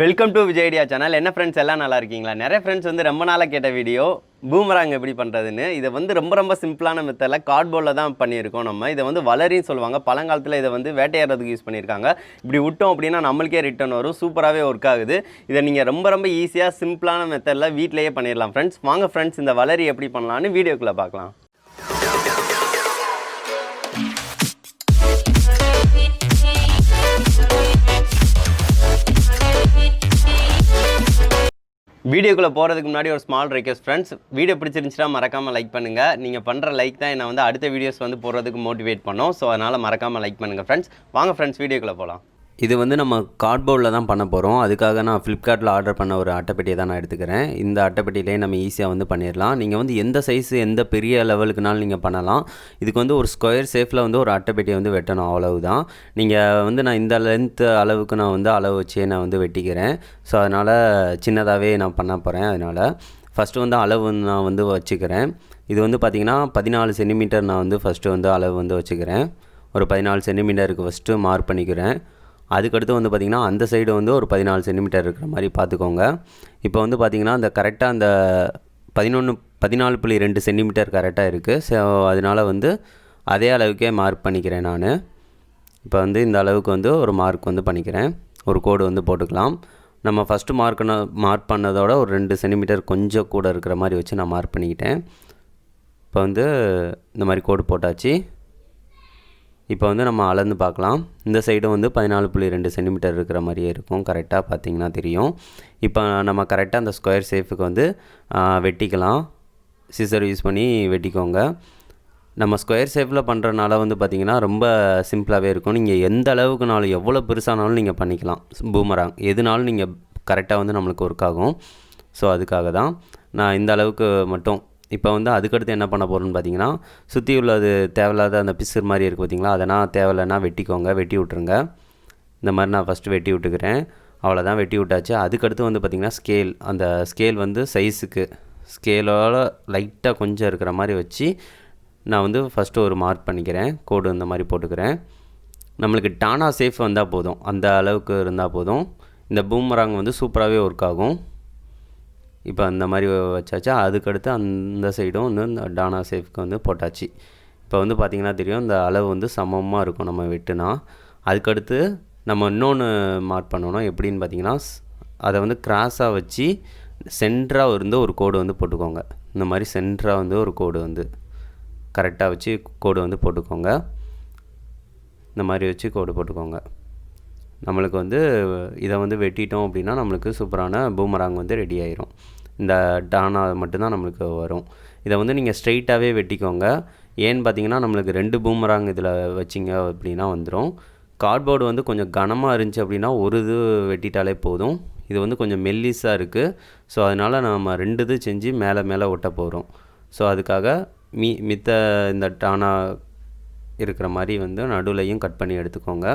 Welcome to Vijay idea channel. என்ன friends எல்லாம் நல்லா இருக்கீங்களா? நிறைய ஃப்ரெண்ட்ஸ் வந்து ரொம்ப நாளாக கேட்ட வீடியோ பூமராங் எப்படி பண்ணுறதுன்னு. இதை வந்து ரொம்ப சிம்பிளான மெத்தடில் கார்ட்போர்டில் தான் பண்ணியிருக்கோம். நம்ம இதை வந்து வளரின்னு சொல்லுவாங்க. பழங்காலத்தில் இதை வந்து வேட்டையாடுறதுக்கு யூஸ் பண்ணியிருக்காங்க. இப்படி விட்டோம் அப்படின்னா நம்மளுக்கே ரிட்டர்ன் வரும். சூப்பராகவே ஒர்க் ஆகுது. இதை நீங்கள் ரொம்ப ஈஸியாக சிம்பிளான மெத்தடில் வீட்டிலேயே பண்ணிடலாம் ஃப்ரெண்ட்ஸ். வாங்க ஃப்ரெண்ட்ஸ், இந்த வளரி எப்படி பண்ணலான்னு வீடியோக்குள்ளே பார்க்கலாம். வீடியோக்குள்ளே போகிறதுக்கு முன்னாடி ஒரு ஸ்மால் ரெக்வெஸ்ட் ஃப்ரெண்ட்ஸ், வீடியோ பிடிச்சிருந்துச்சுன்னா மறக்காமல் லைக் பண்ணுங்கள். நீங்கள் பண்ணுற லைக் தான் என்னை வந்து அடுத்த வீடியோஸ் வந்து போடுறதுக்கு மோட்டிவேட் பண்ணோம். ஸோ அதனால் மறக்காமல் லைக் பண்ணுங்கள் ஃப்ரெண்ட்ஸ். வாங்க ஃப்ரெண்ட்ஸ், வீடியோக்குள்ளே போகலாம். இது வந்து நம்ம கார்ட்போர்டில் தான் பண்ண போகிறோம். அதுக்காக நான் ஃப்ளிப்கார்ட்டில் ஆர்டர் பண்ண ஒரு அட்டைப்பெட்டியை தான் நான் எடுத்துக்கிறேன். இந்த அட்டைப்பெட்டியிலே நம்ம ஈஸியாக வந்து பண்ணிடலாம். நீங்கள் வந்து எந்த சைஸு எந்த பெரிய லெவலுக்குனாலும் நீங்கள் பண்ணலாம். இதுக்கு வந்து ஒரு ஸ்கொயர் ஷேப்பில் வந்து ஒரு அட்டைப்பெட்டியை வந்து வெட்டணும், அவ்வளவு தான். நீங்கள் வந்து நான் இந்த லென்த் அளவுக்கு நான் வந்து அளவு வச்சே நான் வந்து வெட்டிக்கிறேன். ஸோ அதனால் சின்னதாகவே நான் பண்ண போகிறேன். அதனால் ஃபஸ்ட்டு வந்து அளவு நான் வந்து வச்சுக்கிறேன். இது வந்து பார்த்திங்கன்னா 14 சென்டிமீட்டர் நான் வந்து ஃபஸ்ட்டு வந்து அளவு வந்து வச்சுக்கிறேன். ஒரு 14 சென்டிமீட்டருக்கு ஃபஸ்ட்டு மார்க் பண்ணிக்கிறேன். அதுக்கடுத்து வந்து பார்த்திங்கன்னா அந்த சைடு வந்து ஒரு 14 சென்டிமீட்டர் இருக்கிற மாதிரி பார்த்துக்கோங்க. இப்போ வந்து பார்த்திங்கன்னா அந்த கரெக்டாக அந்த 14.2 சென்டிமீட்டர் கரெக்டாக இருக்குது. ஸோ அதனால் வந்து அதே அளவுக்கே மார்க் பண்ணிக்கிறேன் நான். இப்போ வந்து இந்த அளவுக்கு வந்து ஒரு மார்க் வந்து பண்ணிக்கிறேன். ஒரு கோடு வந்து போட்டுக்கலாம். நம்ம ஃபஸ்ட்டு மார்க் பண்ணதோட ஒரு 2 சென்டிமீட்டர் கொஞ்சம் கூட இருக்கிற மாதிரி வச்சு நான் மார்க் பண்ணிக்கிட்டேன். இப்போ வந்து இந்த மாதிரி கோடு போட்டாச்சு. இப்போ வந்து நம்ம அளந்து பார்க்கலாம். இந்த சைடும் வந்து 14.2 சென்டிமீட்டர் இருக்கிற மாதிரியே இருக்கும். கரெக்டாக பார்த்திங்கன்னா தெரியும். இப்போ நம்ம கரெக்டாக அந்த ஸ்கொயர் ஷேப்புக்கு வந்து வெட்டிக்கலாம். சிசர் யூஸ் பண்ணி வெட்டிக்கோங்க. நம்ம ஸ்கொயர் ஷேப்பில் பண்ணுறனால வந்து பார்த்திங்கன்னா ரொம்ப சிம்பிளாகவே இருக்கும். நீங்கள் எந்த அளவுக்குனாலும் எவ்வளோ பெருசானாலும் நீங்கள் பண்ணிக்கலாம். பூமராங் எதுனாலும் நீங்கள் கரெக்டாக வந்து நம்மளுக்கு ஒர்க் ஆகும். ஸோ அதுக்காக தான் நான் இந்த அளவுக்கு மட்டும். இப்போ வந்து அதுக்கடுத்து என்ன பண்ண போகிறோன்னு பார்த்தீங்கன்னா, சுற்றி உள்ளது தேவையில்லாத அந்த பிசுறு மாதிரி இருக்குது பார்த்திங்களா, அதெல்லாம் தேவையில்லைன்னா வெட்டிக்கோங்க, வெட்டி விட்ருங்க. இந்த மாதிரி நான் ஃபஸ்ட்டு வெட்டி விட்டுக்கிறேன். அவ்வளோதான், வெட்டி விட்டாச்சு. அதுக்கடுத்து வந்து பார்த்திங்கன்னா அந்த ஸ்கேல் வந்து சைஸுக்கு ஸ்கேலோட லைட்டாக கொஞ்சம் இருக்கிற மாதிரி வச்சு நான் வந்து ஃபஸ்ட்டு ஒரு மார்க் பண்ணிக்கிறேன். கோடு இந்த மாதிரி போட்டுக்கிறேன். நம்மளுக்கு டானா சேஃப் வந்தால் போதும், அந்த அளவுக்கு இருந்தால் போதும். இந்த பூமராங் வந்து சூப்பராகவே ஒர்க் ஆகும். இப்போ அந்த மாதிரி வச்சாச்சா. அதுக்கடுத்து அந்த சைடும் வந்து இந்த டானா சேஃப்க்கு வந்து போட்டாச்சு. இப்போ வந்து பார்த்திங்கன்னா தெரியும், இந்த அளவு வந்து சமமாக இருக்கும் நம்ம வெட்டுனா. அதுக்கடுத்து நம்ம இன்னொன்று மார்க் பண்ணணும். எப்படின்னு பார்த்திங்கன்னா, அதை வந்து கிராஸாக வச்சு சென்டராக இருந்து ஒரு கோடு வந்து போட்டுக்கோங்க. இந்த மாதிரி சென்டராக வந்து ஒரு கோடு வந்து கரெக்டாக வச்சு கோடு வந்து போட்டுக்கோங்க. இந்த மாதிரி வச்சு கோடு போட்டுக்கோங்க. நம்மளுக்கு வந்து இதை வந்து வெட்டிட்டோம் அப்படின்னா நம்மளுக்கு சூப்பரான பூமராங் வந்து ரெடி ஆயிரும். இந்த டானா மட்டும்தான் நம்மளுக்கு வரும். இதை வந்து நீங்கள் ஸ்ட்ரெயிட்டாகவே வெட்டிக்கோங்க. ஏன்னு பார்த்தீங்கன்னா நம்மளுக்கு 2 பூமராங் இதில் வச்சிங்க அப்படின்னா வந்துடும். கார்ட்போர்டு வந்து கொஞ்சம் கனமாக இருந்துச்சு அப்படின்னா ஒரு இது வெட்டிட்டாலே போதும். இது வந்து கொஞ்சம் மெல்லிஸாக இருக்குது. ஸோ அதனால் நம்ம 2 இது செஞ்சு மேலே ஒட்ட போகிறோம். ஸோ அதுக்காக மித்த இந்த டானா இருக்கிற மாதிரி வந்து நடுவுலையும் கட் பண்ணி எடுத்துக்கோங்க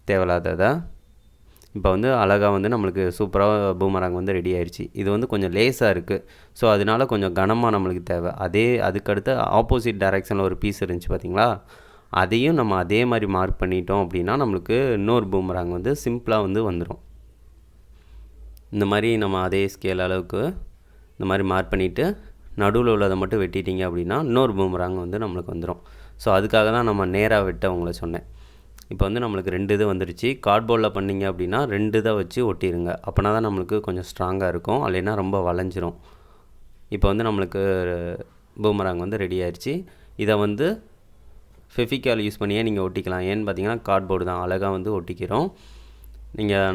தேவையில்லாததை. இப்போ வந்து அழகாக வந்து நம்மளுக்கு சூப்பராக பூமராங் வந்து ரெடி ஆயிடுச்சு. இது வந்து கொஞ்சம் லேஸாக இருக்குது. ஸோ அதனால கொஞ்சம் கனமாக நம்மளுக்கு தேவை. அதுக்கடுத்து ஆப்போசிட் டைரெக்ஷனில் ஒரு பீஸ் இருந்துச்சு பார்த்திங்களா, அதையும் நம்ம அதே மாதிரி மார்க் பண்ணிட்டோம் அப்படின்னா நம்மளுக்கு இன்னொரு பூமராங் வந்து சிம்பிளாக வந்து வந்துடும். இந்த மாதிரி நம்ம அதே ஸ்கேல் அளவுக்கு இந்த மாதிரி மார்க் பண்ணிவிட்டு நடுவில் உள்ளதை மட்டும் வெட்டிட்டிங்க அப்படின்னா இன்னொரு பூமராங் வந்து நம்மளுக்கு வந்துடும். ஸோ அதுக்காக தான் நம்ம நேராக வெட்ட உங்களை சொன்னேன். இப்போ வந்து நம்மளுக்கு 2 இது வந்துருச்சு. கார்ட்போர்டில் பண்ணிங்க அப்படின்னா 2 இதை வச்சு ஒட்டிடுங்க. அப்படின்னா தான் நம்மளுக்கு கொஞ்சம் ஸ்ட்ராங்காக இருக்கும், இல்லைன்னா ரொம்ப வளைஞ்சிரும். இப்போ வந்து நம்மளுக்கு பூமராங் வந்து ரெடி ஆயிடுச்சு. இதை வந்து ஃபெவிகால் யூஸ் பண்ணியே நீங்கள் ஒட்டிக்கலாம். ஏன்னு பார்த்தீங்கன்னா கார்ட்போர்டு தான் அழகாக வந்து ஒட்டிக்கிறோம்.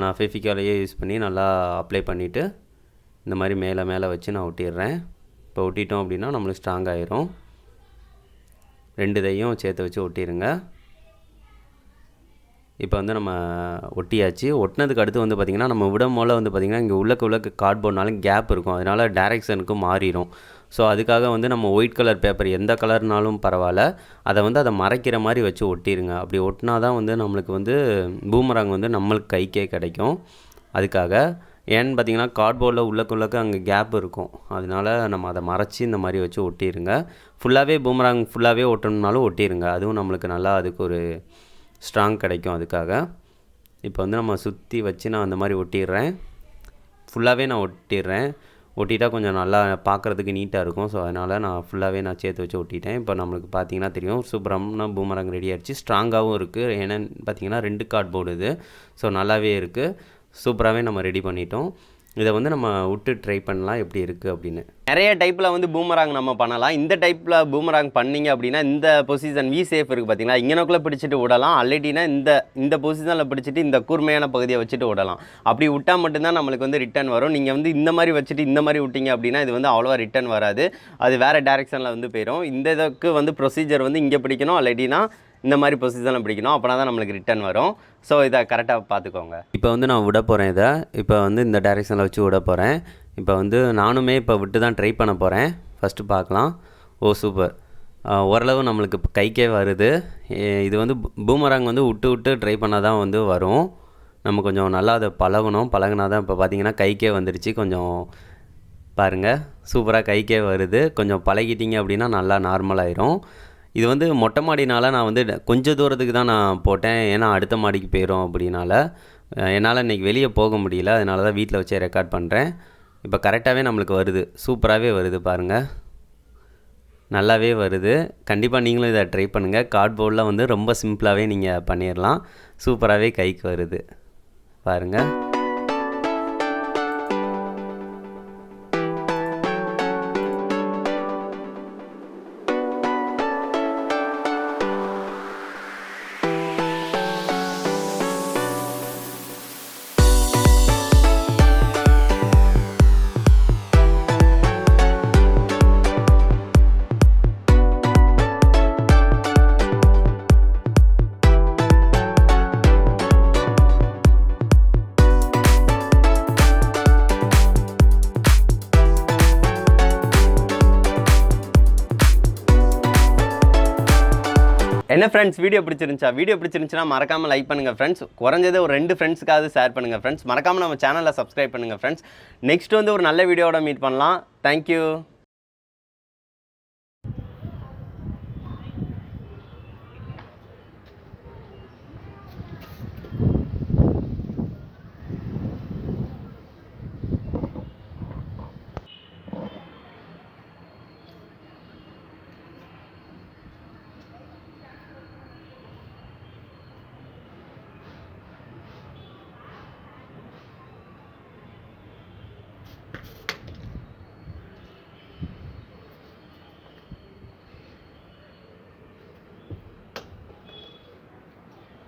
நான் ஃபெவிகாலையே யூஸ் பண்ணி நல்லா அப்ளை பண்ணிவிட்டு இந்த மாதிரி மேலே வச்சு நான் ஒட்டிடுறேன். இப்போ ஒட்டிட்டோம் அப்படின்னா நம்மளுக்கு ஸ்ட்ராங் ஆயிரும். 2 இதையும் சேர்த்து வச்சு ஒட்டிடுங்க. இப்போ வந்து நம்ம ஒட்டியாச்சு. ஒட்டினதுக்கு அடுத்து வந்து பார்த்திங்கன்னா நம்ம விடமோல வந்து பார்த்திங்கன்னா இங்கே உள்ளக்க கார்ட்போர்ட்னாலும் கேப் இருக்கும். அதனால் டைரெக்ஷனுக்கு மாறிடும். ஸோ அதுக்காக வந்து நம்ம ஒயிட் கலர் பேப்பர் எந்த கலர்னாலும் பரவாயில்ல, அதை மறைக்கிற மாதிரி வச்சு ஒட்டிடுங்க. அப்படி ஒட்டினா தான் வந்து நம்மளுக்கு வந்து பூமராங் வந்து நம்மளுக்கு கைக்கே கிடைக்கும். அதுக்காக ஏன்னு பார்த்தீங்கன்னா கார்ட்போர்டில் உள்ளக்குள்ளக்க அங்கே கேப் இருக்கும், அதனால நம்ம அதை மறைச்சி இந்த மாதிரி வச்சு ஒட்டிடுங்க. ஃபுல்லாகவே பூமராங் ஃபுல்லாகவே ஒட்டணும்னாலும் ஒட்டிடுங்க, அதுவும் நம்மளுக்கு நல்லா அதுக்கு ஒரு ஸ்ட்ராங் கிடைக்கும். அதுக்காக இப்போ வந்து நம்ம சுற்றி வச்சு நான் அந்த மாதிரி ஒட்டிடுறேன். ஃபுல்லாகவே நான் ஒட்டிடுறேன். ஒட்டிட்டா கொஞ்சம் நல்லா பார்க்குறதுக்கு நீட்டாக இருக்கும். ஸோ அதனால் நான் ஃபுல்லாகவே நான் சேர்த்து வச்சு ஒட்டிட்டேன். இப்போ நம்மளுக்கு பார்த்தீங்கன்னா தெரியும் சூப்பரான பூமராங் ரெடி ஆகிடுச்சு. ஸ்ட்ராங்காகவும் இருக்குது. ஏன்னு பார்த்தீங்கன்னா 2 கார்ட்போர்டு இது. ஸோ நல்லாவே இருக்குது. சூப்பராகவே நம்ம ரெடி பண்ணிட்டோம். இதை வந்து நம்ம விட்டு ட்ரை பண்ணலாம் எப்படி இருக்குது அப்படின்னு. நிறைய டைப்பில் வந்து பூமராங் நம்ம பண்ணலாம். இந்த டைப்பில் பூமராங் பண்ணிங்க அப்படின்னா இந்த பொசிஷன் வி சேஃப் இருக்குது பார்த்தீங்களா, இங்கனக்குள்ளே பிடிச்சிட்டு விடலாம். அல்லட்டினா இந்த பொசிஷனில் பிடிச்சிட்டு இந்த கூர்மையான பகுதியை வச்சுட்டு விடலாம். அப்படி விட்டால் மட்டும்தான் நம்மளுக்கு வந்து ரிட்டர்ன் வரும். நீங்கள் வந்து இந்த மாதிரி வச்சுட்டு இந்த மாதிரி விட்டீங்க அப்படின்னா இது வந்து அவ்வளோவா ரிட்டர்ன் வராது, அது வேறு டேரெக்ஷனில் வந்து போயிடும். இந்த இதுக்கு வந்து ப்ரொசீஜர் வந்து இங்கே பிடிக்கணும், அல்லட்டினா இந்த மாதிரி பொசிஷனில் பிடிக்கணும். அப்போனா தான் நம்மளுக்கு ரிட்டர்ன் வரும். ஸோ இதை கரெக்டாக பார்த்துக்கோங்க. இப்போ வந்து நான் விட போகிறேன். இதை இப்போ வந்து இந்த டைரெக்ஷனில் வச்சு விட போகிறேன். இப்போ வந்து நானுமே இப்போ விட்டு தான் ட்ரை பண்ண போகிறேன். ஃபஸ்ட்டு பார்க்கலாம். ஓ சூப்பர், ஓரளவு நம்மளுக்கு இப்போ கைக்கே வருது. இது வந்து பூமராங் வந்து விட்டு ட்ரை பண்ணால் தான் வந்து வரும். நம்ம கொஞ்சம் நல்லா அதை பழகுனா தான் இப்போ பார்த்திங்கன்னா கைக்கே வந்துடுச்சு. கொஞ்சம் பாருங்கள், சூப்பராக கைக்கே வருது. கொஞ்சம் பழகிட்டிங்க அப்படின்னா நல்லா நார்மலாகிடும். இது வந்து மொட்டை மாடினால நான் வந்து கொஞ்சம் தூரத்துக்கு தான் நான் போட்டேன், ஏன்னா அடுத்த மாடிக்கு போயிடும் அப்படின்னால. என்னால் இன்றைக்கி வெளியே போக முடியல, அதனால தான் வீட்டில் வச்சே ரெக்கார்ட் பண்ணுறேன். இப்போ கரெக்டாகவே நம்மளுக்கு வருது, சூப்பராகவே வருது பாருங்கள், நல்லாவே வருது. கண்டிப்பாக நீங்களும் இதை ட்ரை பண்ணுங்கள். கார்ட்போர்டில் வந்து ரொம்ப சிம்பிளாகவே நீங்கள் பண்ணிடலாம். சூப்பராகவே கைக்கு வருது பாருங்கள். என்ன ஃப்ரெண்ட்ஸ், வீடியோ பிடிச்சிருந்துச்சுன்னா மறக்காமல் லைக் பண்ணுங்கள் ஃப்ரெண்ட்ஸ். குறைஞ்சது ஒரு 2 ஃப்ரெண்ட்ஸுக்காவது ஷேர் பண்ணுங்கள் ஃப்ரெண்ட்ஸ். மறக்காமல் நம்ம சேனலை சப்ஸ்கிரைப் பண்ணுங்கள் ஃப்ரெண்ட்ஸ். நெக்ஸ்ட் வந்து ஒரு நல்ல வீடியோவோட மீட் பண்ணலாம். தேங்க்யூ.